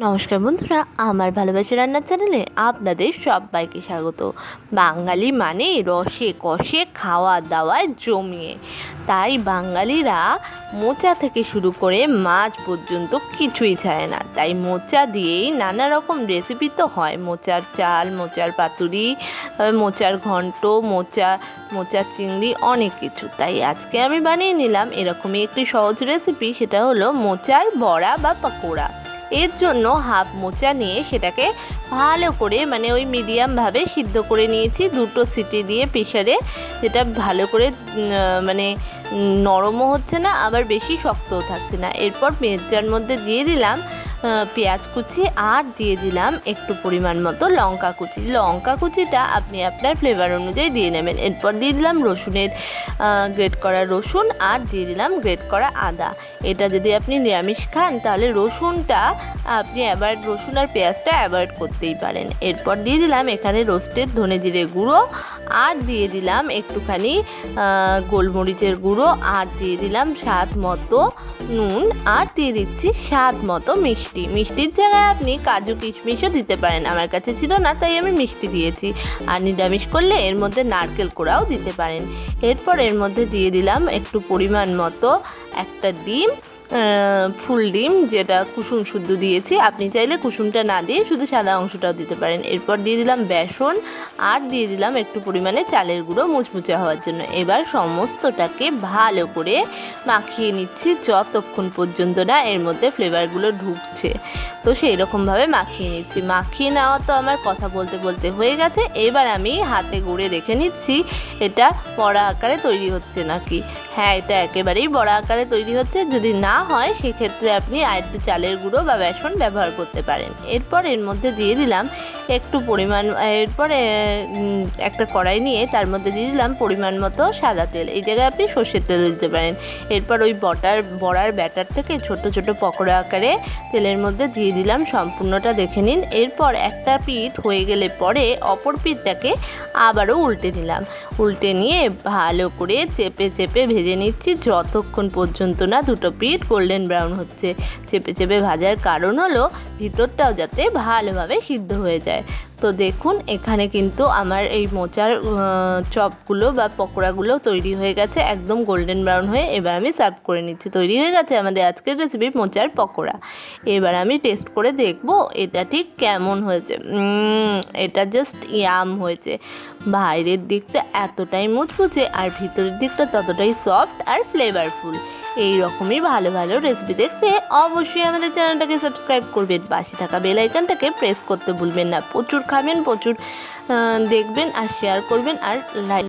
নমস্কার বন্ধুরা, আমার ভালোবাসা রান্নার চ্যানেলে আপনাদের সবাইকে স্বাগত। বাঙালি মানে রসে কষে খাওয়া দাওয়ায় জমিয়ে, তাই বাঙালিরা মোচা থেকে শুরু করে মাছ পর্যন্ত কিছুই ছাড়ে না। তাই মোচা দিয়েই নানা রকম রেসিপি তো হয়, মোচার চাল, মোচার পাতুরি, তবে মোচার ঘন্ট, মোচার চিংড়ি, অনেক কিছু। তাই আজকে আমি বানিয়ে নিলাম এরকমই একটি সহজ রেসিপি, সেটা হলো মোচার বড়া বা পকোড়া। এর জন্য হাফ মোচা নিয়ে সেটাকে ভালো করে ওই মিডিয়ামভাবে সিদ্ধ করে নিয়েছি, 2টো সিটি দিয়ে প্রেসারে। যেটা ভালো করে নরমও হচ্ছে না, আবার বেশি শক্তও থাকছে না। এরপর মেজার মধ্যে দিয়ে দিলাম পেঁয়াজ কুচি, আর দিয়ে দিলাম একটু পরিমাণ মতো লঙ্কা কুচি। লঙ্কা কুচিটা আপনি আপনার ফ্লেভার অনুযায়ী দিয়ে নেবেন। এরপর দিয়ে দিলাম গ্রেট করা রসুন, আর দিয়ে দিলাম গ্রেট করা আদা। এটা যদি আপনি নিরামিষ খান তাহলে রসুন আর পেঁয়াজটা অ্যাভয়েড করতেই পারেন। এরপর দিয়ে দিলাম এখানে রোস্টেড ধনে জিরে গুঁড়ো, আর দিয়ে দিলাম একটুখানি গোলমরিচের গুঁড়ো, আর দিয়ে দিলাম স্বাদ মতো নুন, আর দিয়ে দিচ্ছি স্বাদ মতো মিষ্টির জায়গায় আপনি কাজু কিশমিশও দিতে পারেন। আমার কাছে ছিল না তাই আমি মিষ্টি দিয়েছি। আর নিরামিষ করলে এর মধ্যে নারকেল কোড়াও দিতে পারেন। এরপর এর মধ্যে দিয়ে দিলাম একটু পরিমাণ মতো একটা ডিম, ফুল ডিম, যেটা কুসুম শুদ্ধ দিয়েছি। আপনি চাইলে কুসুমটা না দিয়ে শুধু সাদা অংশটাও দিতে পারেন। এরপর দিয়ে দিলাম বেসন, আর দিয়ে দিলাম একটু পরিমাণে চালের গুঁড়ো মুচমুচে হওয়ার জন্য। এবার সমস্তটাকে ভালো করে মাখিয়ে নিচ্ছি যতক্ষণ পর্যন্ত না এর মধ্যে ফ্লেভারগুলো ঢুকছে। তো সেই রকমভাবে মাখিয়ে নিচ্ছি। মাখিয়ে নেওয়া তো আমার কথা বলতে বলতে হয়ে গেছে। এবার আমি হাতে গুঁড়ে দেখে নিচ্ছি এটা বড়া আকারে তৈরি হচ্ছে নাকি। হ্যাঁ, এটা একেবারেই বড়া আকারে তৈরি হচ্ছে। যদি না হয় সেক্ষেত্রে আপনি আর একটু চালের গুঁড়ো বা বেসন ব্যবহার করতে পারেন। এরপর এর মধ্যে দিয়ে দিলাম এরপরে একটা কড়াই নিয়ে তার মধ্যে দিয়ে দিলাম পরিমাণ মতো সাদা তেল। এই জায়গায় আপনি সর্ষের তেল দিতে পারেন। এরপর ওই বড়ার ব্যাটার থেকে ছোট ছোট পকোড়া আকারে তেলের মধ্যে দিয়ে দিলাম। সম্পূর্ণটা দেখে নিন। এরপর একটা পিঠ হয়ে গেলে পরে অপর পিঠটাকে আবারও উল্টে নিলাম। উল্টে নিয়ে ভালো করে চেপে চেপে ভেজে নিচ্ছি যতক্ষণ পর্যন্ত না দুটো পিঠ গোল্ডেন ব্রাউন হচ্ছে। চেপে চেপে ভাজার কারণ হলো ভিতরটাও যাতে ভালোভাবে সিদ্ধ হয়ে যায়। তো দেখুন, এখানে কিন্তু আমার এই মোচার চপগুলো বা পকোড়াগুলো তৈরি হয়ে গেছে একদম গোল্ডেন ব্রাউন হয়ে। এবার আমি সার্ভ করে নিচ্ছি। তৈরি হয়ে গেছে আমাদের আজকের রেসিপি মোচার পকোড়া। এবার আমি টেস্ট করে দেখবো এটা ঠিক কেমন হয়েছে। এটা জাস্ট ইয়াম হয়েছে। বাইরের দিকটা এতটাই মুচমুচে আর ভিতরের দিকটা ততটাই সফট আর ফ্লেভারফুল। এই রকমই ভালো ভালো রেসিপি দেখতে অবশ্যই আমাদের চ্যানেলটাকে সাবস্ক্রাইব করবেন। পাশে থাকা বেল আইকনটাকে প্রেস করতে ভুলবেন না। প্রচুর খাবেন, প্রচুর দেখবেন, আর শেয়ার করবেন, আর লাইক